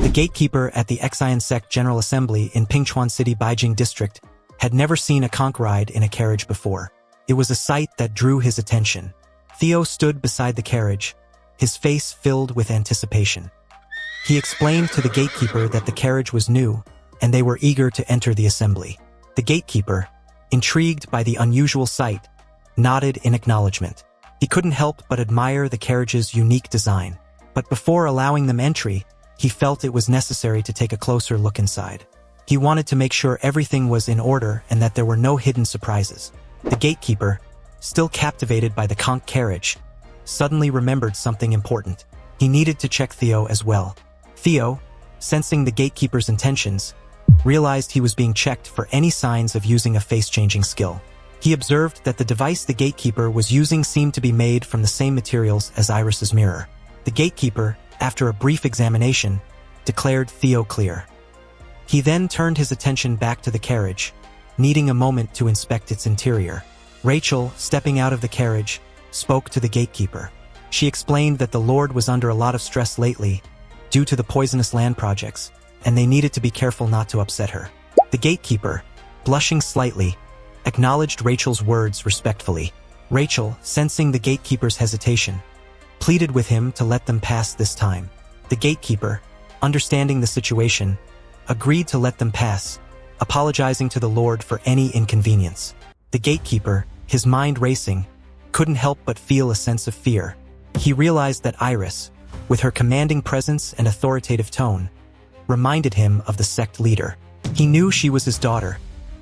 The gatekeeper at the Xian Sect General Assembly in Pingchuan City, Beijing District, had never seen a conch ride in a carriage before. It was a sight that drew his attention. Theo stood beside the carriage, his face filled with anticipation. He explained to the gatekeeper that the carriage was new, and they were eager to enter the assembly. The gatekeeper, intrigued by the unusual sight, nodded in acknowledgement. He couldn't help but admire the carriage's unique design. But before allowing them entry, he felt it was necessary to take a closer look inside. He wanted to make sure everything was in order and that there were no hidden surprises. The gatekeeper, still captivated by the conch carriage, suddenly remembered something important. He needed to check Theo as well. Theo, sensing the gatekeeper's intentions, realized he was being checked for any signs of using a face-changing skill. He observed that the device the gatekeeper was using seemed to be made from the same materials as Iris's mirror. The gatekeeper, after a brief examination, declared Theo clear. He then turned his attention back to the carriage, needing a moment to inspect its interior. Rachel, stepping out of the carriage, spoke to the gatekeeper. She explained that the Lord was under a lot of stress lately due to the poisonous land projects, and they needed to be careful not to upset her. The gatekeeper, blushing slightly, acknowledged Rachel's words respectfully. Rachel, sensing the gatekeeper's hesitation, pleaded with him to let them pass this time. The gatekeeper, understanding the situation, agreed to let them pass, apologizing to the Lord for any inconvenience. The gatekeeper, his mind racing, couldn't help but feel a sense of fear. He realized that Iris, with her commanding presence and authoritative tone, reminded him of the sect leader. He knew she was his daughter,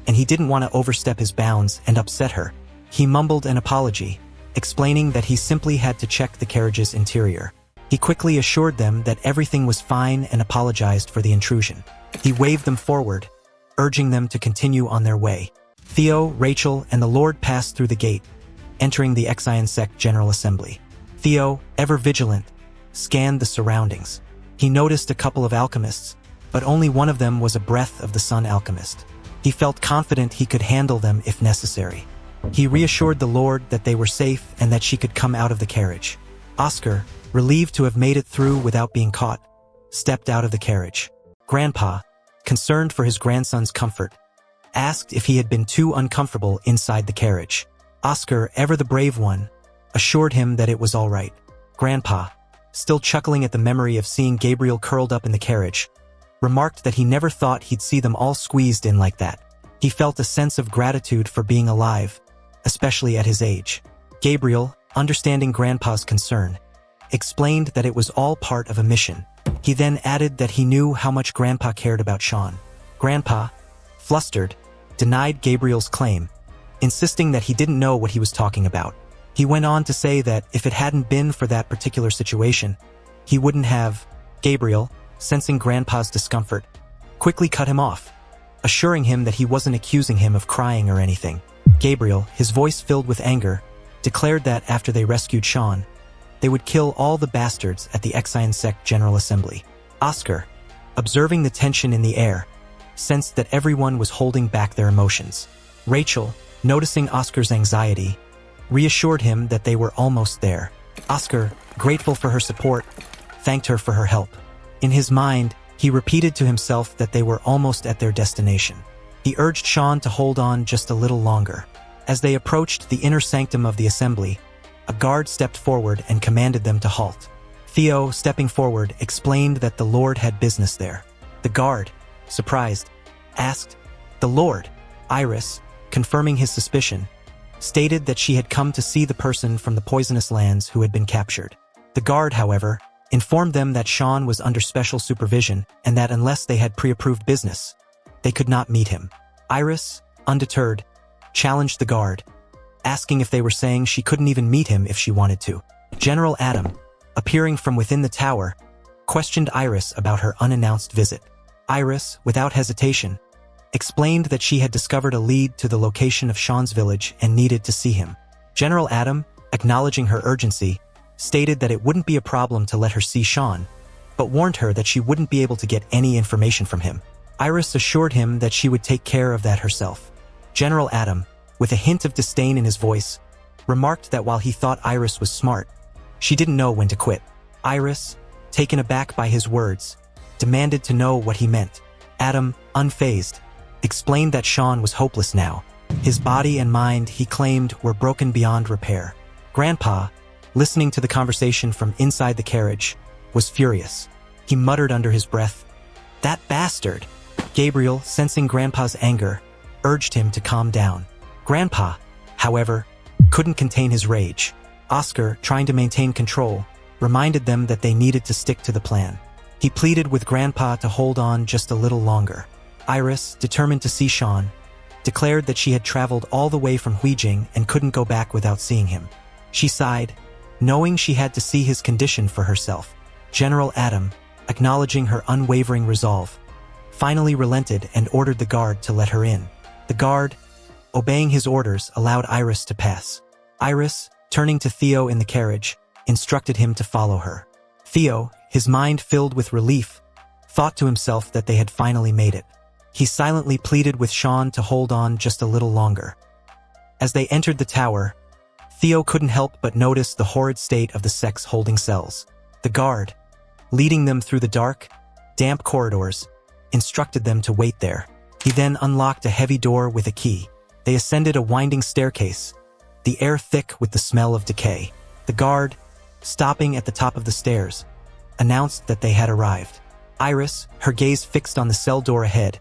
and he didn't want to overstep his bounds and upset her. He mumbled an apology, explaining that he simply had to check the carriage's interior. He quickly assured them that everything was fine and apologized for the intrusion. He waved them forward, urging them to continue on their way. Theo, Rachel, and the Lord passed through the gate, entering the Xian Sect General Assembly. Theo, ever vigilant, scanned the surroundings. He noticed a couple of alchemists, but only one of them was a Breath of the Sun alchemist. He felt confident he could handle them if necessary. He reassured the Lord that they were safe and that she could come out of the carriage. Oscar, relieved to have made it through without being caught, stepped out of the carriage. Grandpa, concerned for his grandson's comfort, asked if he had been too uncomfortable inside the carriage. Oscar, ever the brave one, assured him that it was all right. Grandpa, still chuckling at the memory of seeing Gabriel curled up in the carriage, remarked that he never thought he'd see them all squeezed in like that. He felt a sense of gratitude for being alive, especially at his age. Gabriel, understanding Grandpa's concern, explained that it was all part of a mission. He then added that he knew how much Grandpa cared about Sean. Grandpa, flustered, denied Gabriel's claim, insisting that he didn't know what he was talking about. He went on to say that if it hadn't been for that particular situation, he wouldn't have. Gabriel, sensing Grandpa's discomfort, quickly cut him off, assuring him that he wasn't accusing him of crying or anything. Gabriel, his voice filled with anger, declared that after they rescued Sean, they would kill all the bastards at the Xian Sect General Assembly. Oscar, observing the tension in the air, sensed that everyone was holding back their emotions. Rachel, noticing Oscar's anxiety, reassured him that they were almost there. Oscar, grateful for her support, thanked her for her help. In his mind, he repeated to himself that they were almost at their destination. He urged Sean to hold on just a little longer. As they approached the inner sanctum of the assembly, a guard stepped forward and commanded them to halt. Theo, stepping forward, explained that the Lord had business there. The guard, surprised, asked, "The Lord?" Iris, confirming his suspicion, stated that she had come to see the person from the poisonous lands who had been captured. The guard, however, informed them that Sean was under special supervision and that unless they had pre-approved business, they could not meet him. Iris, undeterred, challenged the guard, asking if they were saying she couldn't even meet him if she wanted to. General Adam, appearing from within the tower, questioned Iris about her unannounced visit. Iris, without hesitation, explained that she had discovered a lead to the location of Sean's village and needed to see him. General Adam, acknowledging her urgency, stated that it wouldn't be a problem to let her see Sean, but warned her that she wouldn't be able to get any information from him. Iris assured him that she would take care of that herself. General Adam, with a hint of disdain in his voice, remarked that while he thought Iris was smart, she didn't know when to quit. Iris, taken aback by his words, demanded to know what he meant. Adam, unfazed, explained that Sean was hopeless now. His body and mind, he claimed, were broken beyond repair. Grandpa, listening to the conversation from inside the carriage, was furious. He muttered under his breath, "That bastard!" Gabriel, sensing Grandpa's anger, urged him to calm down. Grandpa, however, couldn't contain his rage. Oscar, trying to maintain control, reminded them that they needed to stick to the plan. He pleaded with Grandpa to hold on just a little longer. Iris, determined to see Sean, declared that she had traveled all the way from Huijing and couldn't go back without seeing him. She sighed, knowing she had to see his condition for herself. General Adam, acknowledging her unwavering resolve, finally relented and ordered the guard to let her in. The guard, obeying his orders, allowed Iris to pass. Iris, turning to Theo in the carriage, instructed him to follow her. Theo, his mind filled with relief, thought to himself that they had finally made it. He silently pleaded with Sean to hold on just a little longer. As they entered the tower, Theo couldn't help but notice the horrid state of the sect's holding cells. The guard, leading them through the dark, damp corridors, instructed them to wait there. He then unlocked a heavy door with a key. They ascended a winding staircase, the air thick with the smell of decay. The guard, stopping at the top of the stairs, announced that they had arrived. Iris, her gaze fixed on the cell door ahead,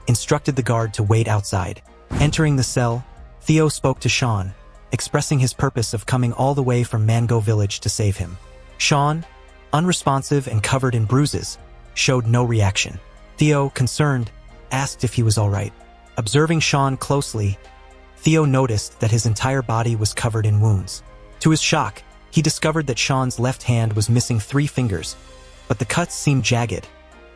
instructed the guard to wait outside. Entering the cell, Theo spoke to Sean, expressing his purpose of coming all the way from Mango village to save him. Sean, unresponsive and covered in bruises, showed no reaction. Theo, concerned, asked if he was all right. Observing Sean closely, Theo noticed that his entire body was covered in wounds. To his shock, he discovered that Sean's left hand was missing 3 fingers, but the cuts seemed jagged,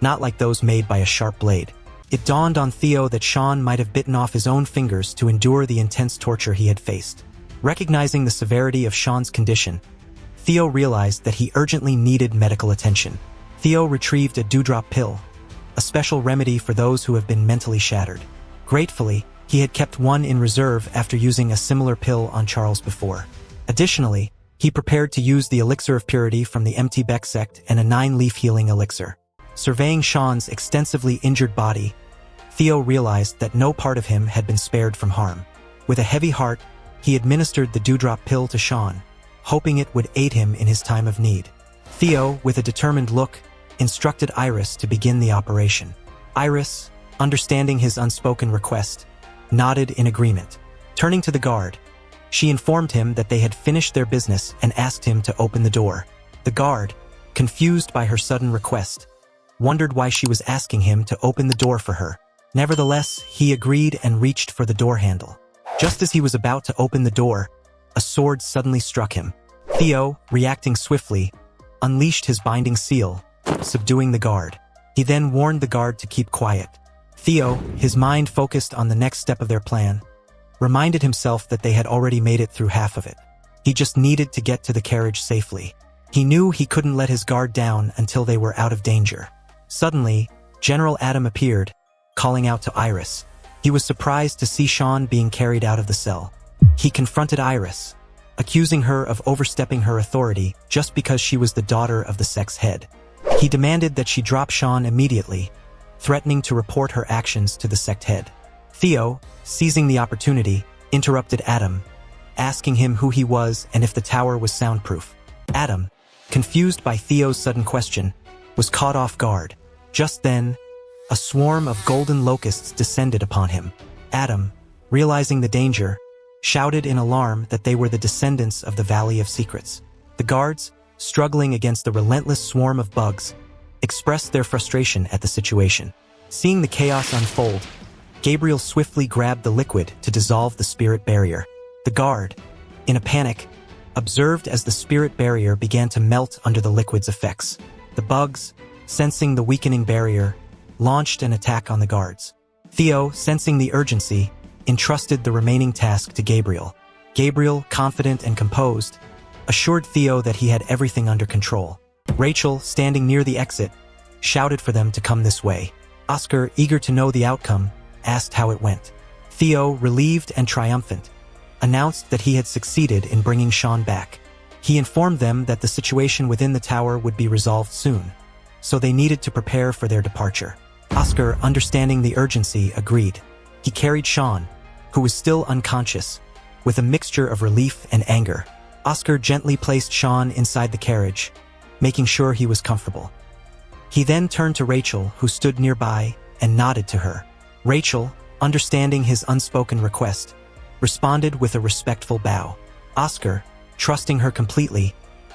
not like those made by a sharp blade. It dawned on Theo that Sean might have bitten off his own fingers to endure the intense torture he had faced. Recognizing the severity of Sean's condition, Theo realized that he urgently needed medical attention. Theo retrieved a dewdrop pill, a special remedy for those who have been mentally shattered. Gratefully, he had kept one in reserve after using a similar pill on Charles before. Additionally, he prepared to use the elixir of purity from the Mt. Beck sect and a 9-leaf healing elixir. Surveying Sean's extensively injured body, Theo realized that no part of him had been spared from harm. With a heavy heart, he administered the dewdrop pill to Sean, hoping it would aid him in his time of need. Theo, with a determined look, instructed Iris to begin the operation. Iris, understanding his unspoken request, nodded in agreement. Turning to the guard, she informed him that they had finished their business and asked him to open the door. The guard, confused by her sudden request, wondered why she was asking him to open the door for her. Nevertheless, he agreed and reached for the door handle. Just as he was about to open the door, a sword suddenly struck him. Theo, reacting swiftly, unleashed his binding seal, subduing the guard. He then warned the guard to keep quiet. Theo, his mind focused on the next step of their plan, reminded himself that they had already made it through half of it. He just needed to get to the carriage safely. He knew he couldn't let his guard down until they were out of danger. Suddenly, General Adam appeared, calling out to Iris. He was surprised to see Sean being carried out of the cell. He confronted Iris, accusing her of overstepping her authority just because she was the daughter of the sect's head. He demanded that she drop Sean immediately, threatening to report her actions to the sect head. Theo, seizing the opportunity, interrupted Adam, asking him who he was and if the tower was soundproof. Adam, confused by Theo's sudden question, was caught off guard. Just then, a swarm of golden locusts descended upon him. Adam, realizing the danger, shouted in alarm that they were the descendants of the Valley of Secrets. The guards, struggling against the relentless swarm of bugs, expressed their frustration at the situation. Seeing the chaos unfold, Gabriel swiftly grabbed the liquid to dissolve the spirit barrier. The guard, in a panic, observed as the spirit barrier began to melt under the liquid's effects. The bugs, sensing the weakening barrier, launched an attack on the guards. Theo, sensing the urgency, entrusted the remaining task to Gabriel. Gabriel, confident and composed, assured Theo that he had everything under control. Rachel, standing near the exit, shouted for them to come this way. Oscar, eager to know the outcome, asked how it went. Theo, relieved and triumphant, announced that he had succeeded in bringing Sean back. He informed them that the situation within the tower would be resolved soon. so they needed to prepare for their departure. Oscar, understanding the urgency, agreed. He carried Sean, who was still unconscious, with a mixture of relief and anger. Oscar gently placed Sean inside the carriage, making sure he was comfortable. He then turned to Rachel, who stood nearby, and nodded to her. Rachel, understanding his unspoken request, responded with a respectful bow. Oscar, trusting her completely,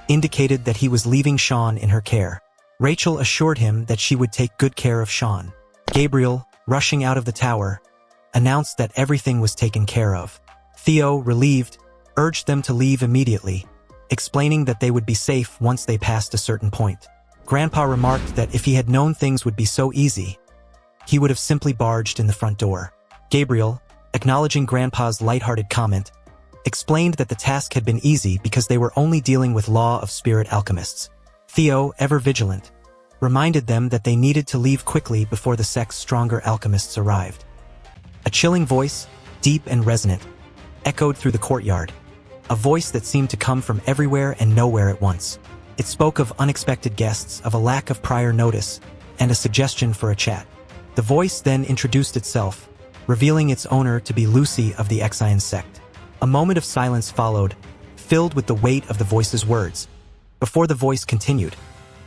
indicated that he was leaving Sean in her care. Rachel assured him that she would take good care of Sean. Gabriel, rushing out of the tower, announced that everything was taken care of. Theo, relieved, urged them to leave immediately, explaining that they would be safe once they passed a certain point. Grandpa remarked that if he had known things would be so easy, he would have simply barged in the front door. Gabriel, acknowledging Grandpa's lighthearted comment, explained that the task had been easy because they were only dealing with law of spirit alchemists. Theo, ever vigilant, reminded them that they needed to leave quickly before the sect's stronger alchemists arrived. A chilling voice, deep and resonant, echoed through the courtyard, a voice that seemed to come from everywhere and nowhere at once. It spoke of unexpected guests, of a lack of prior notice, and a suggestion for a chat. The voice then introduced itself, revealing its owner to be Lucy of the Exian sect. A moment of silence followed, filled with the weight of the voice's words, before the voice continued,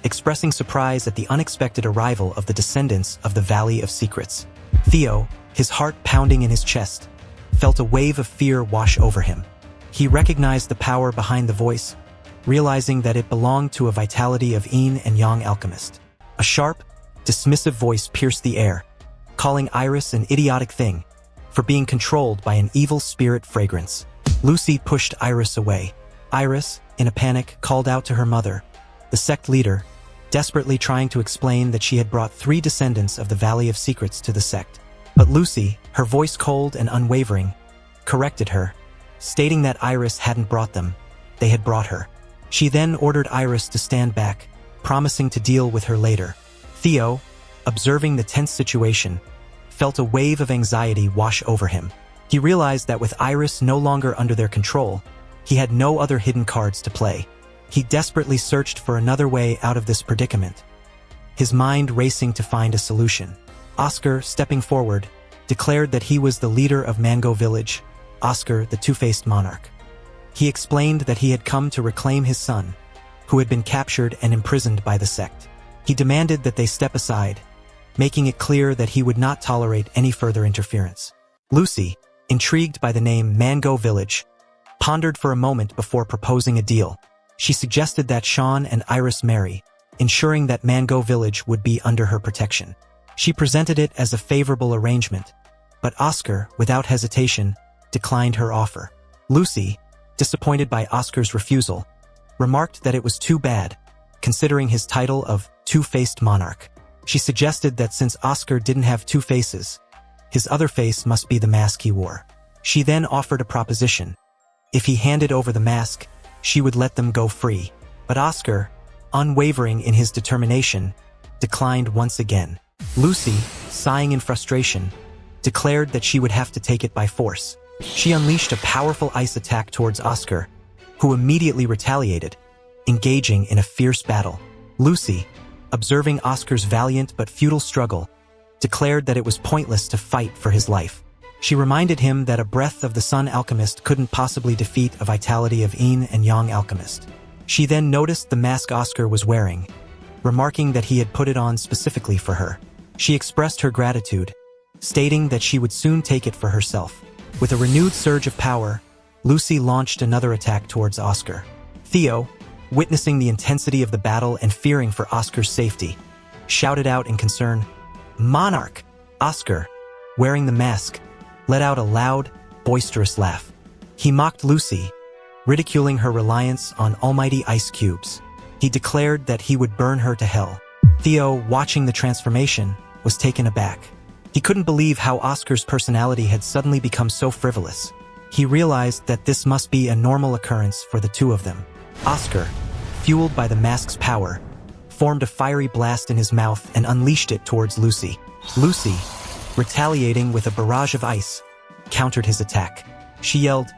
expressing surprise at the unexpected arrival of the descendants of the Valley of Secrets. Theo, his heart pounding in his chest, felt a wave of fear wash over him. He recognized the power behind the voice, realizing that it belonged to a vitality of yin and yang alchemist. A sharp, dismissive voice pierced the air, calling Iris an idiotic thing for being controlled by an evil spirit fragrance. Lucy pushed Iris away. Iris, in a panic, called out to her mother, the sect leader, desperately trying to explain that she had brought 3 descendants of the Valley of Secrets to the sect. But Lucy, her voice cold and unwavering, corrected her, stating that Iris hadn't brought them, they had brought her. She then ordered Iris to stand back, promising to deal with her later. Theo, observing the tense situation, felt a wave of anxiety wash over him. He realized that with Iris no longer under their control, he had no other hidden cards to play. He desperately searched for another way out of this predicament, his mind racing to find a solution. Oscar, stepping forward, declared that he was the leader of Mango Village, Oscar, the two-faced monarch. He explained that he had come to reclaim his son, who had been captured and imprisoned by the sect. He demanded that they step aside, making it clear that he would not tolerate any further interference. Lucy, intrigued by the name Mango Village, pondered for a moment before proposing a deal. She suggested that Sean and Iris marry, ensuring that Mango Village would be under her protection. She presented it as a favorable arrangement, but Oscar, without hesitation, declined her offer. Lucy, disappointed by Oscar's refusal, remarked that it was too bad, considering his title of two-faced monarch. She suggested that since Oscar didn't have 2 faces, his other face must be the mask he wore. She then offered a proposition. If he handed over the mask, she would let them go free. But Oscar, unwavering in his determination, declined once again. Lucy, sighing in frustration, declared that she would have to take it by force. She unleashed a powerful ice attack towards Oscar, who immediately retaliated, engaging in a fierce battle. Lucy, observing Oscar's valiant but futile struggle, declared that it was pointless to fight for his life. She reminded him that a breath of the sun alchemist couldn't possibly defeat a vitality of yin and yang alchemist. She then noticed the mask Oscar was wearing, remarking that he had put it on specifically for her. She expressed her gratitude, stating that she would soon take it for herself. With a renewed surge of power, Lucy launched another attack towards Oscar. Theo, witnessing the intensity of the battle and fearing for Oscar's safety, shouted out in concern, "Monarch!" Oscar, wearing the mask, let out a loud, boisterous laugh. He mocked Lucy, ridiculing her reliance on almighty ice cubes. He declared that he would burn her to hell. Theo, watching the transformation, was taken aback. He couldn't believe how Oscar's personality had suddenly become so frivolous. He realized that this must be a normal occurrence for the two of them. Oscar, fueled by the mask's power, formed a fiery blast in his mouth and unleashed it towards Lucy. Lucy, retaliating with a barrage of ice, countered his attack. She yelled,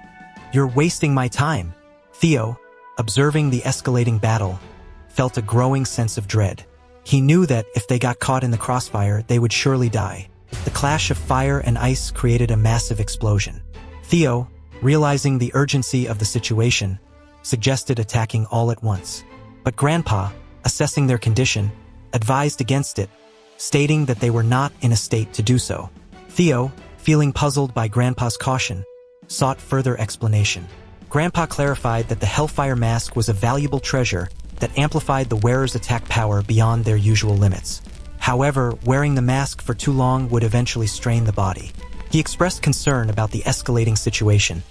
"You're wasting my time." Theo, observing the escalating battle, felt a growing sense of dread. He knew that if they got caught in the crossfire, they would surely die. The clash of fire and ice created a massive explosion. Theo, realizing the urgency of the situation, suggested attacking all at once. But Grandpa, assessing their condition, advised against it, stating that they were not in a state to do so. Theo, feeling puzzled by Grandpa's caution, sought further explanation. Grandpa clarified that the Hellfire Mask was a valuable treasure that amplified the wearer's attack power beyond their usual limits. However, wearing the mask for too long would eventually strain the body. He expressed concern about the escalating situation,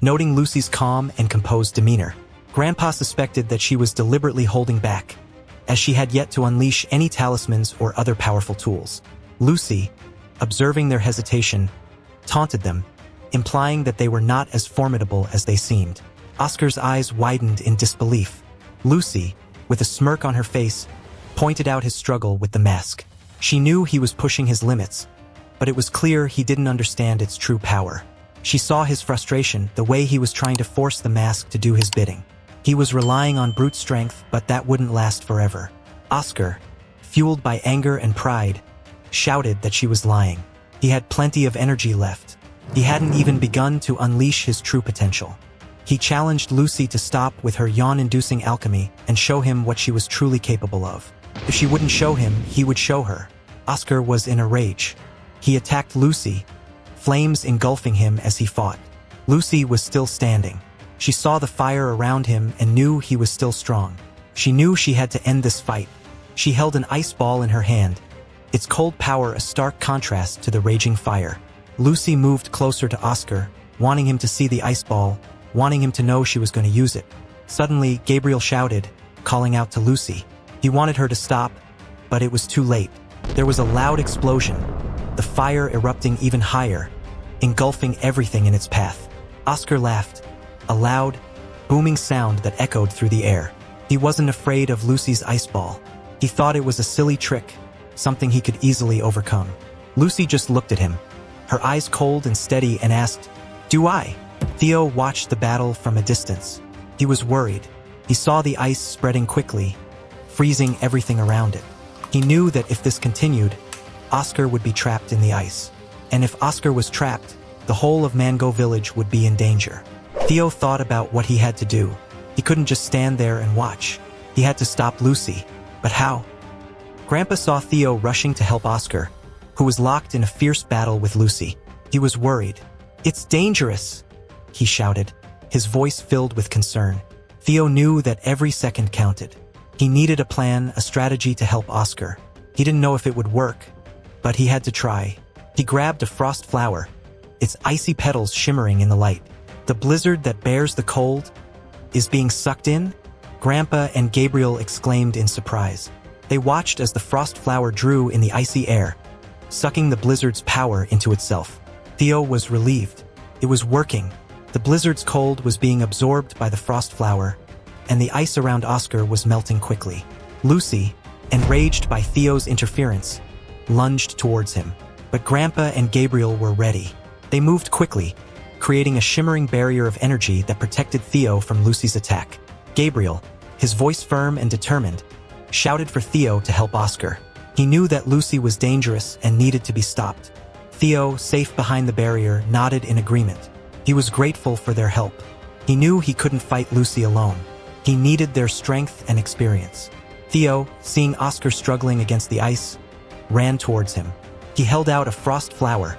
noting Lucy's calm and composed demeanor. Grandpa suspected that she was deliberately holding back, as she had yet to unleash any talismans or other powerful tools. Lucy, observing their hesitation, taunted them, implying that they were not as formidable as they seemed. Oscar's eyes widened in disbelief. Lucy, with a smirk on her face, pointed out his struggle with the mask. She knew he was pushing his limits, but it was clear he didn't understand its true power. She saw his frustration, the way he was trying to force the mask to do his bidding. He was relying on brute strength, but that wouldn't last forever. Oscar, fueled by anger and pride, shouted that she was lying. He had plenty of energy left. He hadn't even begun to unleash his true potential. He challenged Lucy to stop with her yawn-inducing alchemy and show him what she was truly capable of. If she wouldn't show him, he would show her. Oscar was in a rage. He attacked Lucy, flames engulfing him as he fought. Lucy was still standing. She saw the fire around him and knew he was still strong. She knew she had to end this fight. She held an ice ball in her hand, its cold power a stark contrast to the raging fire. Lucy moved closer to Oscar, wanting him to see the ice ball, wanting him to know she was going to use it. Suddenly, Gabriel shouted, calling out to Lucy. He wanted her to stop, but it was too late. There was a loud explosion, the fire erupting even higher, engulfing everything in its path. Oscar laughed, a loud, booming sound that echoed through the air. He wasn't afraid of Lucy's ice ball. He thought it was a silly trick, something he could easily overcome. Lucy just looked at him, her eyes cold and steady, and asked, "Do I?" Theo watched the battle from a distance. He was worried. He saw the ice spreading quickly, freezing everything around it. He knew that if this continued, Oscar would be trapped in the ice. And if Oscar was trapped, the whole of Mango Village would be in danger. Theo thought about what he had to do. He couldn't just stand there and watch. He had to stop Lucy. But how? Grandpa saw Theo rushing to help Oscar, who was locked in a fierce battle with Lucy. He was worried. "It's dangerous," he shouted, his voice filled with concern. Theo knew that every second counted. He needed a plan, a strategy to help Oscar. He didn't know if it would work, but he had to try. He grabbed a frost flower, its icy petals shimmering in the light. The blizzard that bears the cold is being sucked in? Grandpa and Gabriel exclaimed in surprise. They watched as the frost flower drew in the icy air, sucking the blizzard's power into itself. Theo was relieved. It was working. The blizzard's cold was being absorbed by the frost flower, and the ice around Oscar was melting quickly. Lucy, enraged by Theo's interference, lunged towards him. But Grandpa and Gabriel were ready. They moved quickly, creating a shimmering barrier of energy that protected Theo from Lucy's attack. Gabriel, his voice firm and determined, shouted for Theo to help Oscar. He knew that Lucy was dangerous and needed to be stopped. Theo, safe behind the barrier, nodded in agreement. He was grateful for their help. He knew he couldn't fight Lucy alone. He needed their strength and experience. Theo, seeing Oscar struggling against the ice, ran towards him. He held out a frost flower,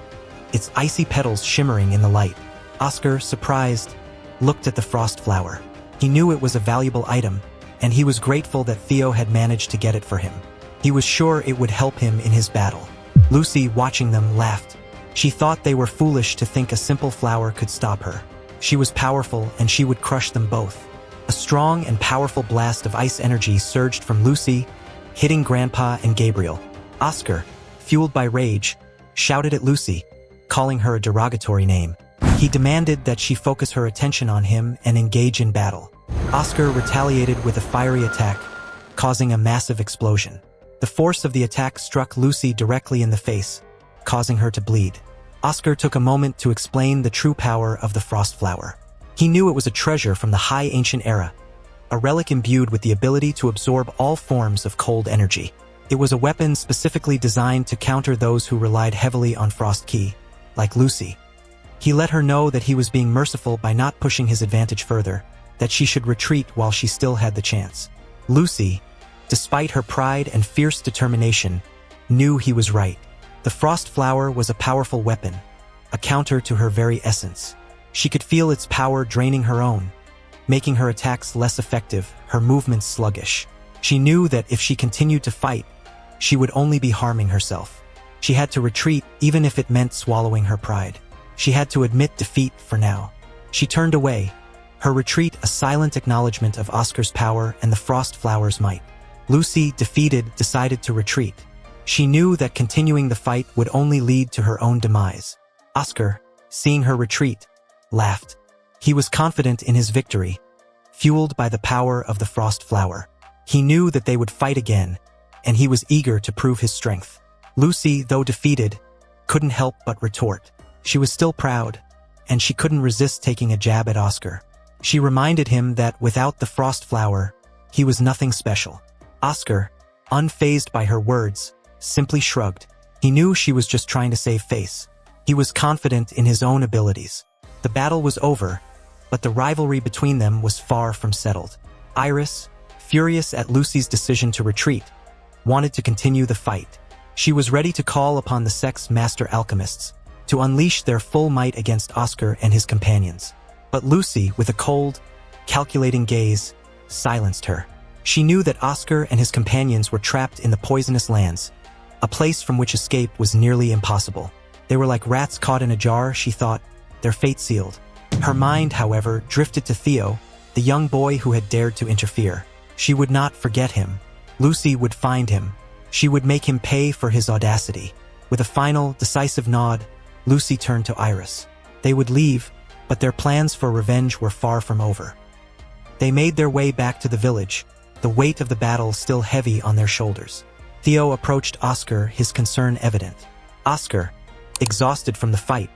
its icy petals shimmering in the light. Oscar, surprised, looked at the frost flower. He knew it was a valuable item, and he was grateful that Theo had managed to get it for him. He was sure it would help him in his battle. Lucy, watching them, laughed. She thought they were foolish to think a simple flower could stop her. She was powerful, and she would crush them both. A strong and powerful blast of ice energy surged from Lucy, hitting Grandpa and Gabriel. Oscar, fueled by rage, shouted at Lucy, calling her a derogatory name. He demanded that she focus her attention on him and engage in battle. Oscar retaliated with a fiery attack, causing a massive explosion. The force of the attack struck Lucy directly in the face, causing her to bleed. Oscar took a moment to explain the true power of the frost flower. He knew it was a treasure from the high ancient era, a relic imbued with the ability to absorb all forms of cold energy. It was a weapon specifically designed to counter those who relied heavily on frost ki, like Lucy. He let her know that he was being merciful by not pushing his advantage further, that she should retreat while she still had the chance. Lucy, despite her pride and fierce determination, knew he was right. The frost flower was a powerful weapon, a counter to her very essence. She could feel its power draining her own, making her attacks less effective, her movements sluggish. She knew that if she continued to fight, she would only be harming herself. She had to retreat even if it meant swallowing her pride. She had to admit defeat for now. She turned away, her retreat a silent acknowledgement of Oscar's power and the frost flower's might. Lucy, defeated, decided to retreat. She knew that continuing the fight would only lead to her own demise. Oscar, seeing her retreat, laughed. He was confident in his victory, fueled by the power of the frost flower. He knew that they would fight again, and he was eager to prove his strength. Lucy, though defeated, couldn't help but retort. She was still proud, and she couldn't resist taking a jab at Oscar. She reminded him that without the frost flower, he was nothing special. Oscar, unfazed by her words, simply shrugged. He knew she was just trying to save face. He was confident in his own abilities. The battle was over, but the rivalry between them was far from settled. Iris, furious at Lucy's decision to retreat, wanted to continue the fight. She was ready to call upon the sect's master alchemists to unleash their full might against Oscar and his companions. But Lucy, with a cold, calculating gaze, silenced her. She knew that Oscar and his companions were trapped in the poisonous lands, a place from which escape was nearly impossible. They were like rats caught in a jar, she thought, their fate sealed. Her mind, however, drifted to Theo, the young boy who had dared to interfere. She would not forget him. Lucy would find him. She would make him pay for his audacity. With a final, decisive nod, Lucy turned to Iris. They would leave, but their plans for revenge were far from over. They made their way back to the village, the weight of the battle still heavy on their shoulders. Theo approached Oscar, his concern evident. Oscar, exhausted from the fight,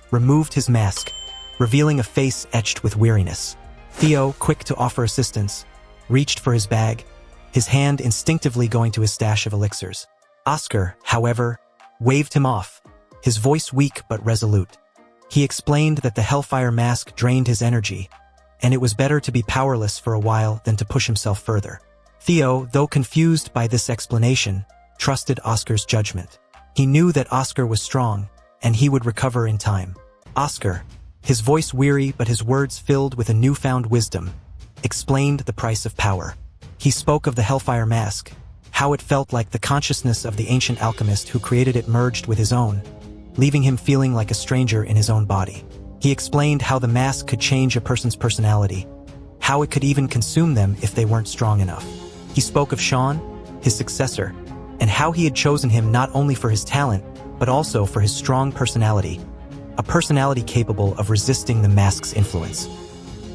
removed his mask, revealing a face etched with weariness. Theo, quick to offer assistance, reached for his bag, his hand instinctively going to his stash of elixirs. Oscar, however, waved him off, his voice weak but resolute. He explained that the Hellfire mask drained his energy, and it was better to be powerless for a while than to push himself further. Theo, though confused by this explanation, trusted Oscar's judgment. He knew that Oscar was strong, and he would recover in time. Oscar, his voice weary but his words filled with a newfound wisdom, explained the price of power. He spoke of the Hellfire mask, how it felt like the consciousness of the ancient alchemist who created it merged with his own, leaving him feeling like a stranger in his own body. He explained how the mask could change a person's personality, how it could even consume them if they weren't strong enough. He spoke of Sean, his successor, and how he had chosen him not only for his talent, but also for his strong personality, a personality capable of resisting the mask's influence.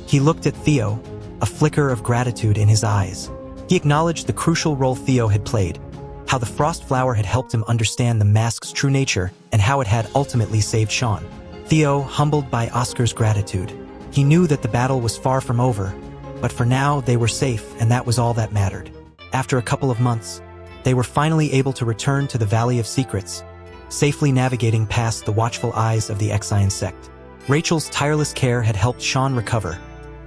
He looked at Theo, a flicker of gratitude in his eyes. He acknowledged the crucial role Theo had played, how the frost flower had helped him understand the mask's true nature and how it had ultimately saved Sean. Theo, humbled by Oscar's gratitude. He knew that the battle was far from over, but for now they were safe and that was all that mattered. After a couple of months, they were finally able to return to the Valley of Secrets, safely navigating past the watchful eyes of the Exian sect. Rachel's tireless care had helped Sean recover,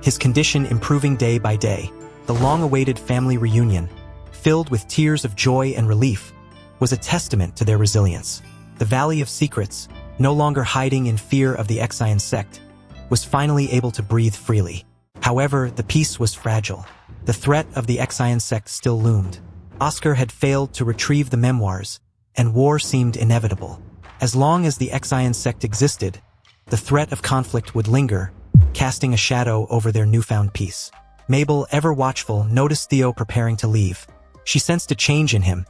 his condition improving day by day. The long-awaited family reunion, filled with tears of joy and relief, was a testament to their resilience. The Valley of Secrets, no longer hiding in fear of the Exian sect, was finally able to breathe freely. However, the peace was fragile. The threat of the Exian sect still loomed. Oscar had failed to retrieve the memoirs, and war seemed inevitable. As long as the Exian sect existed, the threat of conflict would linger, casting a shadow over their newfound peace. Mabel, ever watchful, noticed Theo preparing to leave. She sensed a change in him,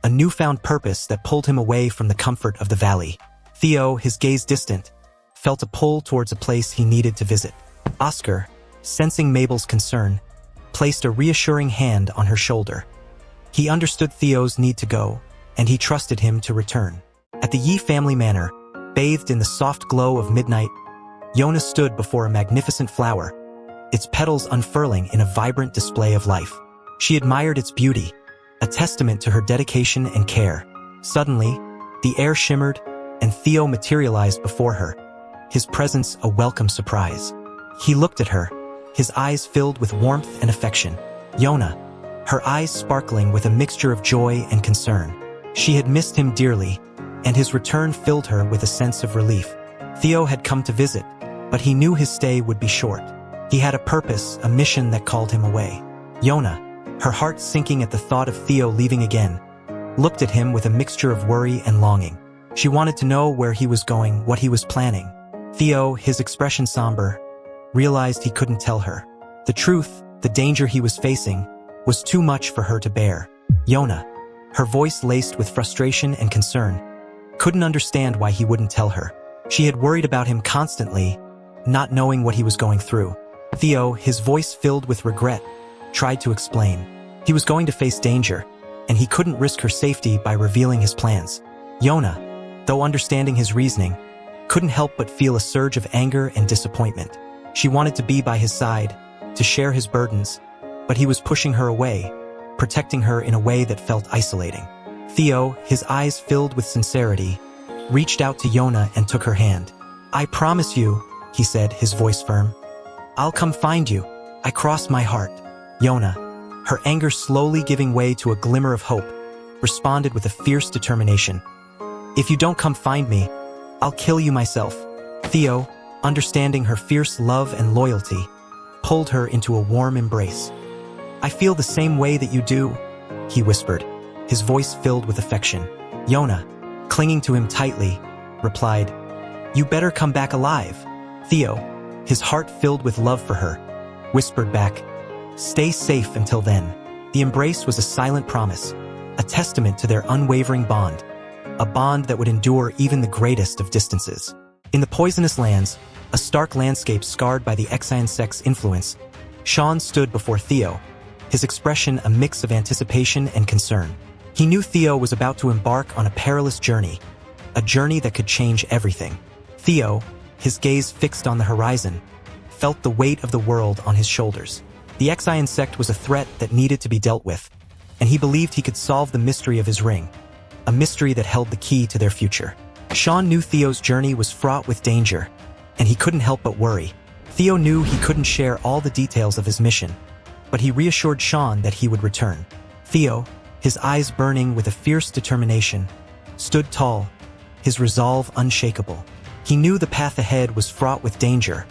a newfound purpose that pulled him away from the comfort of the valley. Theo, his gaze distant, felt a pull towards a place he needed to visit. Oscar, sensing Mabel's concern, placed a reassuring hand on her shoulder. He understood Theo's need to go, and he trusted him to return. At the Yi family manor, bathed in the soft glow of midnight, Yona stood before a magnificent flower, its petals unfurling in a vibrant display of life. She admired its beauty, a testament to her dedication and care. Suddenly, the air shimmered, and Theo materialized before her, his presence a welcome surprise. He looked at her, his eyes filled with warmth and affection. Yona, her eyes sparkling with a mixture of joy and concern. She had missed him dearly, and his return filled her with a sense of relief. Theo had come to visit, but he knew his stay would be short. He had a purpose, a mission that called him away. Yona, her heart sinking at the thought of Theo leaving again, looked at him with a mixture of worry and longing. She wanted to know where he was going, what he was planning. Theo, his expression somber, realized he couldn't tell her. The truth, the danger he was facing, was too much for her to bear. Yona, her voice laced with frustration and concern, couldn't understand why he wouldn't tell her. She had worried about him constantly, not knowing what he was going through. Theo, his voice filled with regret, tried to explain. He was going to face danger, and he couldn't risk her safety by revealing his plans. Yona, though understanding his reasoning, couldn't help but feel a surge of anger and disappointment. She wanted to be by his side, to share his burdens, but he was pushing her away, protecting her in a way that felt isolating. Theo, his eyes filled with sincerity, reached out to Yona and took her hand. "I promise you," he said, his voice firm. "I'll come find you. I cross my heart." Yona, her anger slowly giving way to a glimmer of hope, responded with a fierce determination. "If you don't come find me, I'll kill you myself." Theo, understanding her fierce love and loyalty, pulled her into a warm embrace. "I feel the same way that you do," he whispered, his voice filled with affection. Yona, clinging to him tightly, replied, "You better come back alive." Theo, his heart filled with love for her, whispered back, "Stay safe until then." The embrace was a silent promise, a testament to their unwavering bond, a bond that would endure even the greatest of distances. In the poisonous lands, a stark landscape scarred by the Exainsect's influence, Sean stood before Theo, his expression a mix of anticipation and concern. He knew Theo was about to embark on a perilous journey, a journey that could change everything. Theo, his gaze fixed on the horizon, felt the weight of the world on his shoulders. The Exainsect was a threat that needed to be dealt with, and he believed he could solve the mystery of his ring, a mystery that held the key to their future. Sean knew Theo's journey was fraught with danger, and he couldn't help but worry. Theo knew he couldn't share all the details of his mission, but he reassured Sean that he would return. Theo, his eyes burning with a fierce determination, stood tall, his resolve unshakable. He knew the path ahead was fraught with danger,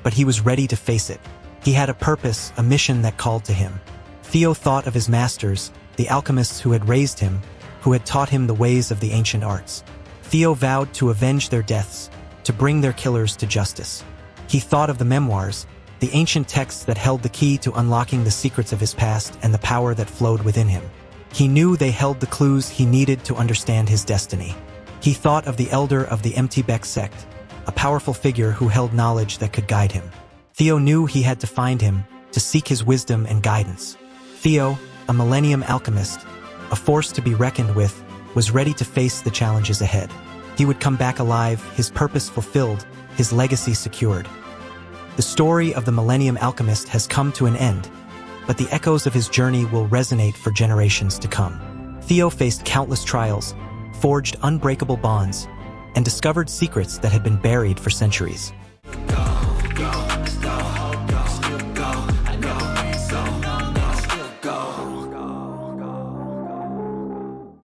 but he was ready to face it. He had a purpose, a mission that called to him. Theo thought of his masters, the alchemists who had raised him, who had taught him the ways of the ancient arts. Theo vowed to avenge their deaths, to bring their killers to justice. He thought of the memoirs, the ancient texts that held the key to unlocking the secrets of his past and the power that flowed within him. He knew they held the clues he needed to understand his destiny. He thought of the elder of the Mtbeck sect, a powerful figure who held knowledge that could guide him. Theo knew he had to find him, to seek his wisdom and guidance. Theo, a millennium alchemist, a force to be reckoned with, was ready to face the challenges ahead. He would come back alive, his purpose fulfilled, his legacy secured. The story of the Millennium Alchemist has come to an end, but the echoes of his journey will resonate for generations to come. Theo faced countless trials, forged unbreakable bonds, and discovered secrets that had been buried for centuries.